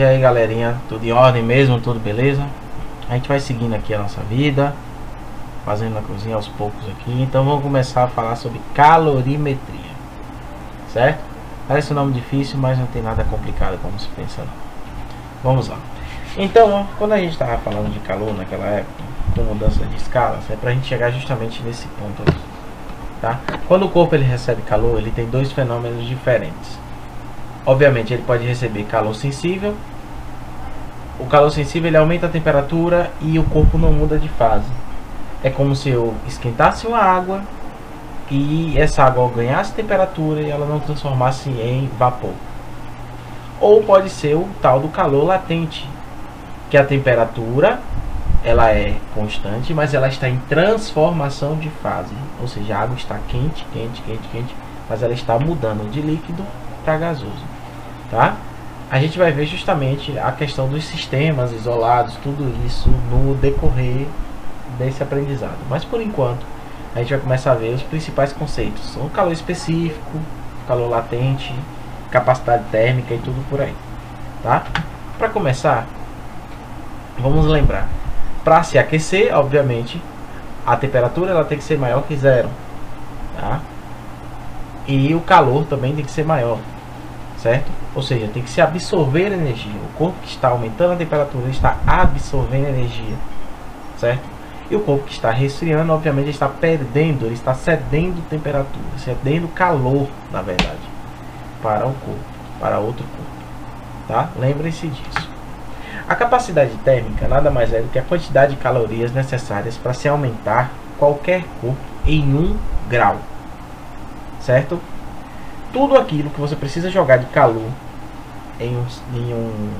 E aí galerinha, tudo em ordem mesmo, tudo beleza? A gente vai seguindo aqui a nossa vida, fazendo a cozinha aos poucos aqui. Então vamos começar a falar sobre calorimetria, certo? Parece um nome difícil, mas não tem nada complicado como se pensa não. Vamos lá. Então, quando a gente estava falando de calor naquela época, com mudança de escalas, é para a gente chegar justamente nesse ponto aqui, tá? Quando o corpo ele recebe calor, ele tem dois fenômenos diferentes. Obviamente ele pode receber calor sensível. O calor sensível ele aumenta a temperatura e o corpo não muda de fase. É como se eu esquentasse uma água e essa água ganhasse temperatura e ela não transformasse em vapor. Ou pode ser o tal do calor latente, que a temperatura ela é constante, mas ela está em transformação de fase. Ou seja, a água está quente, mas ela está mudando de líquido para gasoso, tá? A gente vai ver justamente a questão dos sistemas isolados, tudo isso no decorrer desse aprendizado. Mas por enquanto, a gente vai começar a ver os principais conceitos. O calor específico, calor latente, capacidade térmica e tudo por aí, tá? Para começar, vamos lembrar, para se aquecer, obviamente, a temperatura ela tem que ser maior que zero, tá? E o calor também tem que ser maior, certo? Ou seja, tem que se absorver energia. O corpo que está aumentando a temperatura está absorvendo energia, certo? E o corpo que está resfriando, obviamente, está perdendo, ele está cedendo temperatura, cedendo calor, na verdade, para o corpo, para outro corpo, tá? Lembrem-se disso. A capacidade térmica nada mais é do que a quantidade de calorias necessárias para se aumentar qualquer corpo em 1 grau, certo? Tudo aquilo que você precisa jogar de calor em um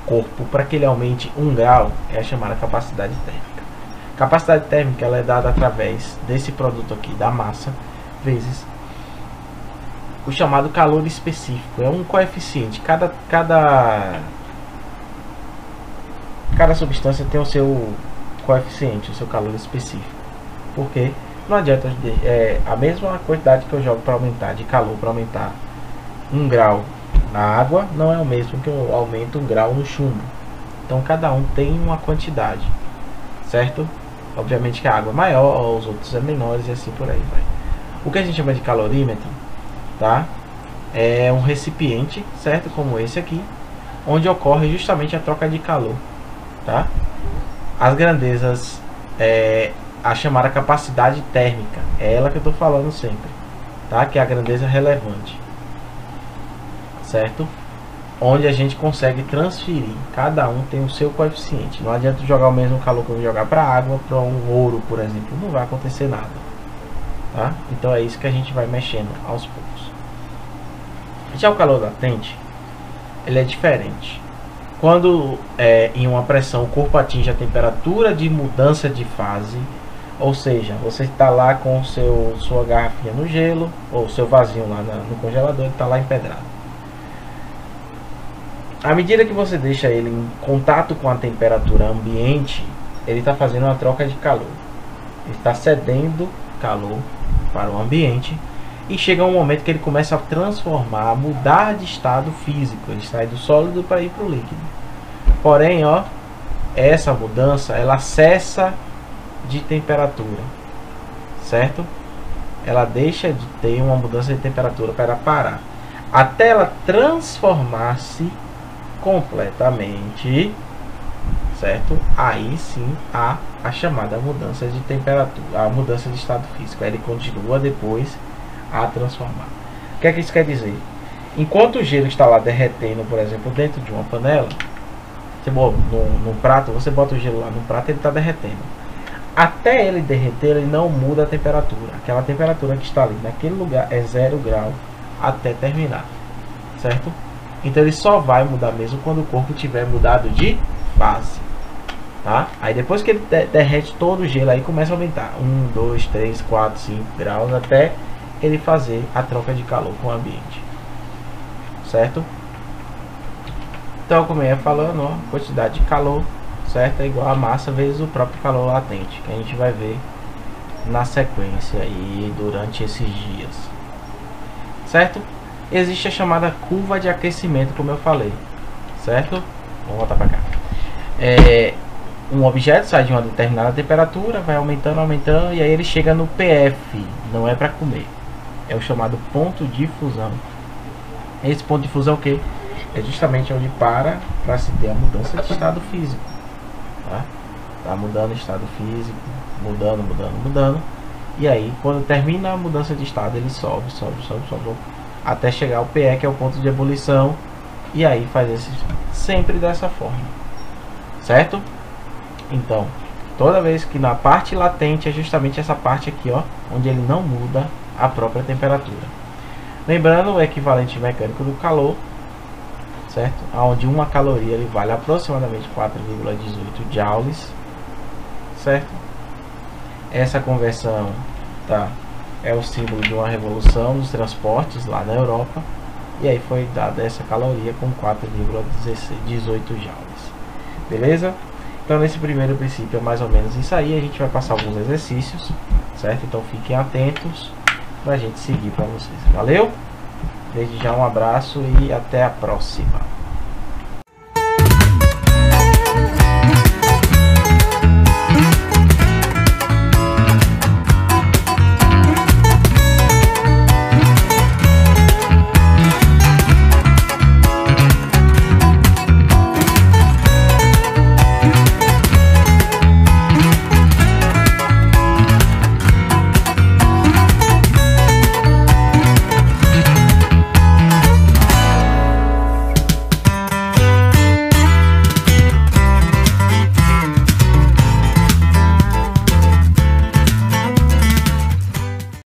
corpo para que ele aumente 1 grau é a chamada capacidade térmica. Capacidade térmica ela é dada através desse produto aqui, da massa, vezes o chamado calor específico. É um coeficiente. Cada substância tem o seu coeficiente, o seu calor específico. Porque não adianta a mesma quantidade que eu jogo para aumentar de calor, para aumentar 1 grau na água, não é o mesmo que eu aumento 1 grau no chumbo. Então cada um tem uma quantidade, certo? Obviamente que a água é maior, os outros é menores e assim por aí vai. O que a gente chama de calorímetro, tá? É um recipiente, certo? Como esse aqui, onde ocorre justamente a troca de calor, tá? As grandezas a chamada capacidade térmica, é ela que eu estou falando sempre, tá? Que é a grandeza relevante, certo? Onde a gente consegue transferir, cada um tem o seu coeficiente. Não adianta jogar o mesmo calor que eu vou jogar para água, para um ouro, por exemplo, não vai acontecer nada, tá? Então é isso que a gente vai mexendo aos poucos. Já o calor latente, ele é diferente. Quando em uma pressão o corpo atinge a temperatura de mudança de fase, ou seja, você está lá com sua garrafinha no gelo, ou seu vasinho lá no congelador, ele está lá empedrado. À medida que você deixa ele em contato com a temperatura ambiente, ele está fazendo uma troca de calor. Ele está cedendo calor para o ambiente e chega um momento que ele começa a transformar, a mudar de estado físico. Ele sai do sólido para ir para o líquido. Porém, ó, essa mudança ela cessa de temperatura, certo? Ela deixa de ter uma mudança de temperatura para parar, até ela transformar-se completamente, certo? Aí sim há a chamada mudança de temperatura, a mudança de estado físico. Aí ele continua depois a transformar. O que é que isso quer dizer? Enquanto o gelo está lá derretendo, por exemplo, dentro de uma panela, você bota num prato, você bota o gelo lá no prato, ele está derretendo. Até ele derreter, ele não muda a temperatura. Aquela temperatura que está ali naquele lugar é 0 grau até terminar, certo? Então ele só vai mudar mesmo quando o corpo tiver mudado de fase, tá? Aí depois que ele derrete todo o gelo, aí começa a aumentar 1, 2, 3, 4, 5 graus até ele fazer a troca de calor com o ambiente, certo? Então, como eu ia falando, ó, quantidade de calor, certo, é igual a massa vezes o próprio calor latente, que a gente vai ver na sequência aí durante esses dias, certo? Existe a chamada curva de aquecimento, como eu falei, certo? Vou voltar para cá. Um objeto sai de uma determinada temperatura, vai aumentando, aumentando, e aí ele chega no PF. Não é para comer. É o chamado ponto de fusão. Esse ponto de fusão é o quê? É justamente onde para se ter a mudança de estado físico. Tá mudando o estado físico, mudando. E aí, quando termina a mudança de estado, ele sobe, até chegar ao PE, que é o ponto de ebulição. E aí faz sempre dessa forma, certo? Então, toda vez que na parte latente é justamente essa parte aqui, ó, onde ele não muda a própria temperatura. Lembrando o equivalente mecânico do calor, certo? Onde uma caloria ele vale aproximadamente 4,18 joules, certo? Essa conversão, tá, é o símbolo de uma revolução dos transportes lá na Europa, e aí foi dada essa caloria com 4,18 joules. Beleza? Então nesse primeiro princípio é mais ou menos isso aí. A gente vai passar alguns exercícios, certo? Então fiquem atentos pra gente seguir para vocês. Valeu? Desde já um abraço e até a próxima.